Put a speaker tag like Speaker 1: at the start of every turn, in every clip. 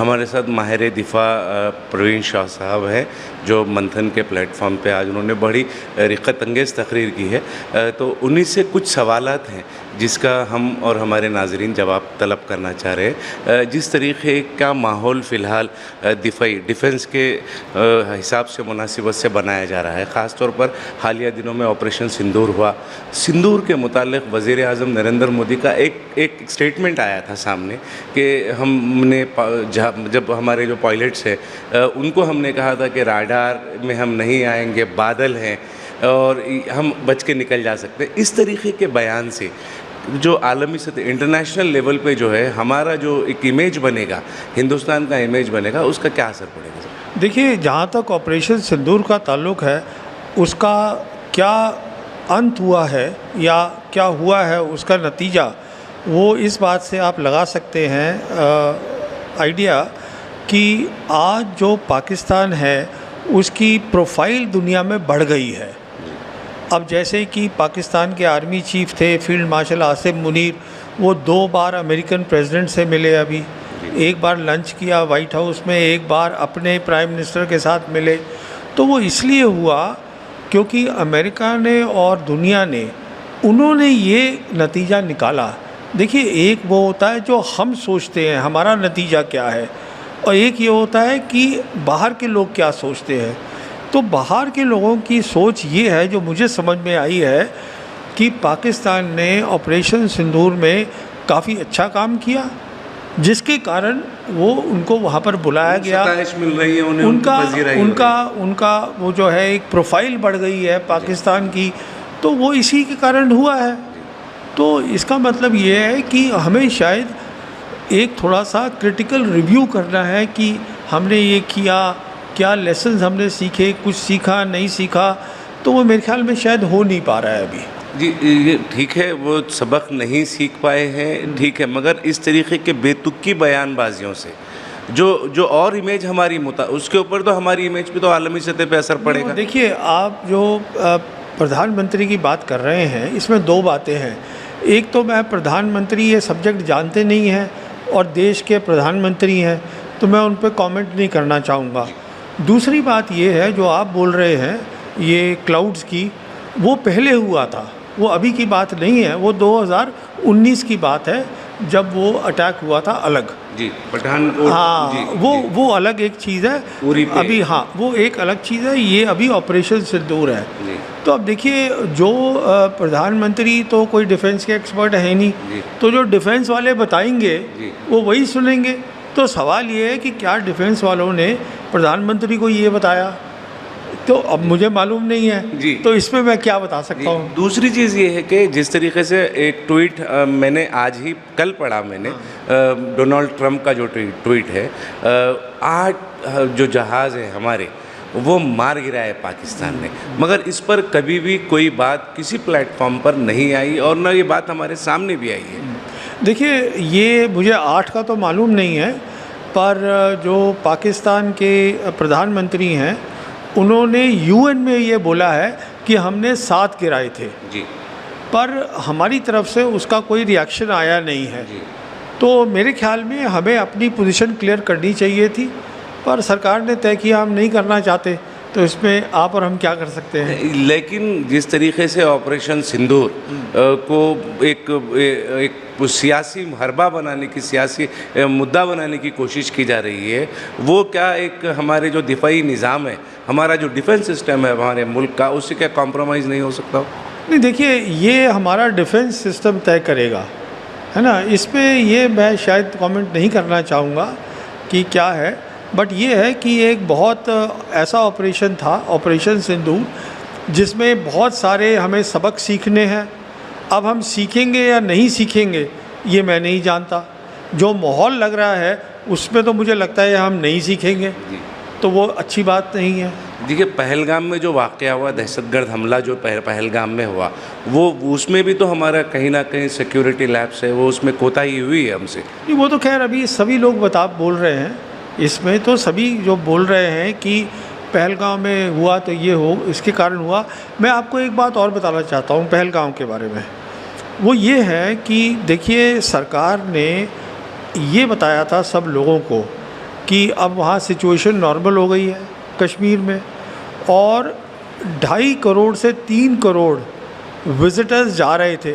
Speaker 1: हमारे साथ माहिर दिफा प्रवीण शाह साहब हैं, जो मंथन के प्लेटफॉर्म पे आज उन्होंने बड़ी रिक़्क़त अंगेज़ तकरीर की है। तो उन्हीं से कुछ सवालात हैं जिसका हम और हमारे नाज़रीन जवाब तलब करना चाह रहे हैं। जिस तरीक़े का माहौल फ़िलहाल दिफाई डिफेंस के हिसाब से मुनासिबत से बनाया जा रहा है, ख़ास तौर पर हालिया दिनों में ऑपरेशन सिंदूर हुआ। सिंदूर के मुतालिक वज़ीर आज़म नरेंद्र मोदी का एक स्टेटमेंट आया था सामने कि हमने जब हमारे जो पायलट्स हैं उनको हमने कहा था कि राडार में हम नहीं आएंगे, बादल हैं और हम बच के निकल जा सकते हैं। इस तरीक़े के बयान से जो आलमी सतह इंटरनेशनल लेवल पे जो है हमारा जो एक इमेज बनेगा, हिंदुस्तान का इमेज बनेगा, उसका क्या असर पड़ेगा?
Speaker 2: देखिए, जहाँ तक ऑपरेशन सिंदूर का ताल्लुक़ है, उसका क्या अंत हुआ है या क्या हुआ है उसका नतीजा, वो इस बात से आप लगा सकते हैं आइडिया कि आज जो पाकिस्तान है उसकी प्रोफाइल दुनिया में बढ़ गई है। अब जैसे कि पाकिस्तान के आर्मी चीफ़ थे फील्ड मार्शल आसिम मुनीर, वो 2 बार अमेरिकन प्रेसिडेंट से मिले, अभी एक बार लंच किया वाइट हाउस में, एक बार अपने प्राइम मिनिस्टर के साथ मिले। तो वो इसलिए हुआ क्योंकि अमेरिका ने और दुनिया ने उन्होंने ये नतीजा निकाला। देखिए, एक वो होता है जो हम सोचते हैं हमारा नतीजा क्या है, और एक ये होता है कि बाहर के लोग क्या सोचते हैं। तो बाहर के लोगों की सोच ये है, जो मुझे समझ में आई है, कि पाकिस्तान ने ऑपरेशन सिंदूर में काफ़ी अच्छा काम किया, जिसके कारण वो उनको वहाँ पर बुलाया गया,
Speaker 1: मिल रही है उन्हें,
Speaker 2: उनका वो जो है एक प्रोफाइल बढ़ गई है पाकिस्तान की, तो वो इसी के कारण हुआ है। तो इसका मतलब ये है कि हमें शायद एक थोड़ा सा क्रिटिकल रिव्यू करना है कि हमने ये किया, क्या लेसन्स हमने सीखे, कुछ सीखा नहीं सीखा। तो वो मेरे ख्याल में शायद हो नहीं पा रहा है अभी।
Speaker 1: जी, ये ठीक है, वो सबक नहीं सीख पाए हैं, ठीक है, मगर इस तरीक़े के बेतुकी बयानबाजियों से जो और इमेज हमारी उसके ऊपर तो हमारी इमेज पे तो आलमी सतह पे असर पड़ेगा।
Speaker 2: देखिए, आप जो प्रधानमंत्री की बात कर रहे हैं, इसमें 2 बातें हैं। एक तो मैं प्रधानमंत्री ये सब्जेक्ट जानते नहीं हैं और देश के प्रधानमंत्री हैं, तो मैं उन पर कमेंट नहीं करना चाहूँगा। दूसरी बात ये है, जो आप बोल रहे हैं ये क्लाउड्स की, वो पहले हुआ था, वो अभी की बात नहीं है, वो 2019 की बात है जब वो अटैक हुआ था अलग।
Speaker 1: जी, पठानकोट।
Speaker 2: हाँ,
Speaker 1: जी,
Speaker 2: वो अलग एक चीज़ है अभी। हाँ, वो एक अलग चीज़ है, ये अभी ऑपरेशन सिंदूर है।
Speaker 1: जी।
Speaker 2: तो अब देखिए, जो प्रधानमंत्री तो कोई डिफेंस के एक्सपर्ट है नहीं, तो जो डिफेंस वाले बताएंगे वो वही सुनेंगे। तो सवाल ये है कि क्या डिफेंस वालों ने प्रधानमंत्री को ये बताया, तो अब मुझे मालूम नहीं है जी। तो इसमें मैं क्या बता सकता हूँ।
Speaker 1: दूसरी चीज़ ये है कि जिस तरीके से एक ट्वीट मैंने आज ही कल पढ़ा मैंने, डोनाल्ड ट्रंप का जो ट्वीट है, 8 जो जहाज़ हैं हमारे वो मार गिराए पाकिस्तान ने, मगर इस पर कभी भी कोई बात किसी प्लेटफॉर्म पर नहीं आई और न ये बात हमारे सामने भी आई है।
Speaker 2: देखिए, ये मुझे 8 का तो मालूम नहीं है, पर जो पाकिस्तान के प्रधानमंत्री हैं उन्होंने यूएन में ये बोला है कि हमने 7 गिराए थे
Speaker 1: जी,
Speaker 2: पर हमारी तरफ से उसका कोई रिएक्शन आया नहीं है जी। तो मेरे ख्याल में हमें अपनी पोजीशन क्लियर करनी चाहिए थी, पर सरकार ने तय किया हम नहीं करना चाहते, तो इसमें आप और हम क्या कर सकते हैं।
Speaker 1: लेकिन जिस तरीके से ऑपरेशन सिंदूर को एक सियासी हरबा बनाने की, सियासी मुद्दा बनाने की कोशिश की जा रही है, वो क्या एक हमारे जो दिफाई निज़ाम है, हमारा जो डिफेंस सिस्टम है हमारे मुल्क का, उससे क्या कॉम्प्रोमाइज़ नहीं हो सकता?
Speaker 2: नहीं, देखिए, ये हमारा डिफेंस सिस्टम तय करेगा, है ना। इस पर ये मैं शायद कमेंट नहीं करना चाहूँगा कि क्या है, बट ये है कि एक बहुत ऐसा ऑपरेशन था ऑपरेशन सिंदूर, जिसमें बहुत सारे हमें सबक सीखने हैं। अब हम सीखेंगे या नहीं सीखेंगे ये मैं नहीं जानता। जो माहौल लग रहा है उसमें तो मुझे लगता है हम नहीं सीखेंगे, तो वो अच्छी बात नहीं है।
Speaker 1: देखिए, पहलगाम में जो वाक़या हुआ, दहशतगर्द हमला जो पहलगाम में हुआ, वो उसमें भी तो हमारा कहीं ना कहीं सिक्योरिटी लैप्स है, वो उसमें कोताही हुई है हमसे।
Speaker 2: नहीं, वो तो खैर अभी सभी लोग बोल रहे हैं, इसमें तो सभी जो बोल रहे हैं कि पहलगाम में हुआ तो ये हो, इसके कारण हुआ। मैं आपको एक बात और बताना चाहता हूँ पहलगाम के बारे में। वो ये है कि देखिए, सरकार ने ये बताया था सब लोगों को कि अब वहाँ सिचुएशन नॉर्मल हो गई है कश्मीर में, और 2.5 करोड़ से 3 करोड़ विज़िटर्स जा रहे थे,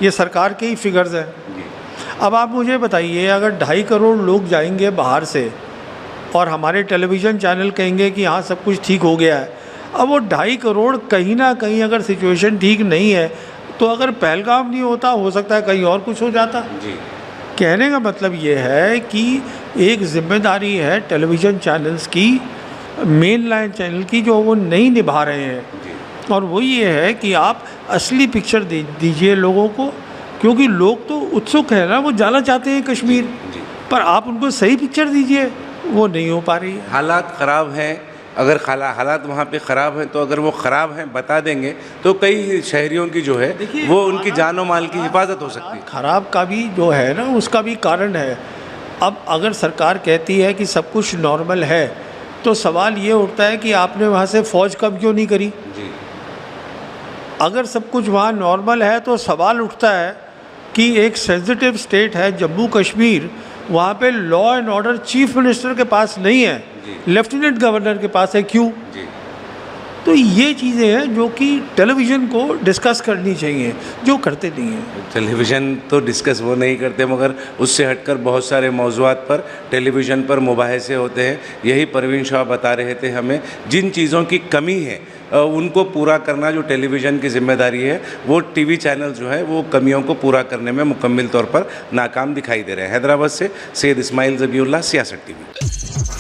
Speaker 2: ये सरकार के ही फिगर्स हैं। अब आप मुझे बताइए, अगर 2.5 करोड़ लोग जाएंगे बाहर से और हमारे टेलीविज़न चैनल कहेंगे कि हाँ सब कुछ ठीक हो गया है, अब वो 2.5 करोड़ कहीं ना कहीं अगर सिचुएशन ठीक नहीं है तो अगर पहलगाम नहीं होता, हो सकता है कहीं और कुछ हो जाता।
Speaker 1: जी।
Speaker 2: कहने का मतलब ये है कि एक जिम्मेदारी है टेलीविज़न चैनल्स की, मेन लाइन चैनल की, जो वो नहीं निभा रहे हैं। और वो ये है कि आप असली पिक्चर दीजिए लोगों को, क्योंकि लोग तो उत्सुक है ना, वो जाना चाहते हैं कश्मीर, पर आप उनको सही पिक्चर दीजिए, वो नहीं हो पा रही है।
Speaker 1: हालात ख़राब हैं, अगर हालात वहाँ पे ख़राब हैं तो अगर वो ख़राब हैं बता देंगे तो कई शहरियों की जो है वो उनकी जान और माल की हिफाजत हो सकती है।
Speaker 2: ख़राब का भी जो है ना, उसका भी कारण है। अब अगर सरकार कहती है कि सब कुछ नॉर्मल है, तो सवाल ये उठता है कि आपने वहाँ से फ़ौज कब क्यों नहीं करी।
Speaker 1: जी।
Speaker 2: अगर सब कुछ वहाँ नॉर्मल है तो सवाल उठता है कि एक सेंसिटिव स्टेट है जम्मू कश्मीर, वहाँ पे law and order chief minister के पास नहीं है, लेफ्टिनेंट गवर्नर के पास है, क्यों?
Speaker 1: जी।
Speaker 2: तो ये चीज़ें हैं जो कि टेलीविज़न को डिस्कस करनी चाहिए, जो करते नहीं हैं।
Speaker 1: टेलीविज़न तो डिस्कस वो नहीं करते, मगर उससे हटकर बहुत सारे मौज़ूआत पर टेलीविज़न पर मुबाहिसे होते हैं। यही परवीन शाह बता रहे थे हमें, जिन चीज़ों की कमी है उनको पूरा करना जो टेलीविज़न की जिम्मेदारी है, वो टीवी चैनल जो है वो कमियों को पूरा करने में मुकम्मल तौर पर नाकाम दिखाई दे रहे हैं। हैदराबाद से सैयद इस्माइल ज़बीउल्लाह, सियासत टीवी।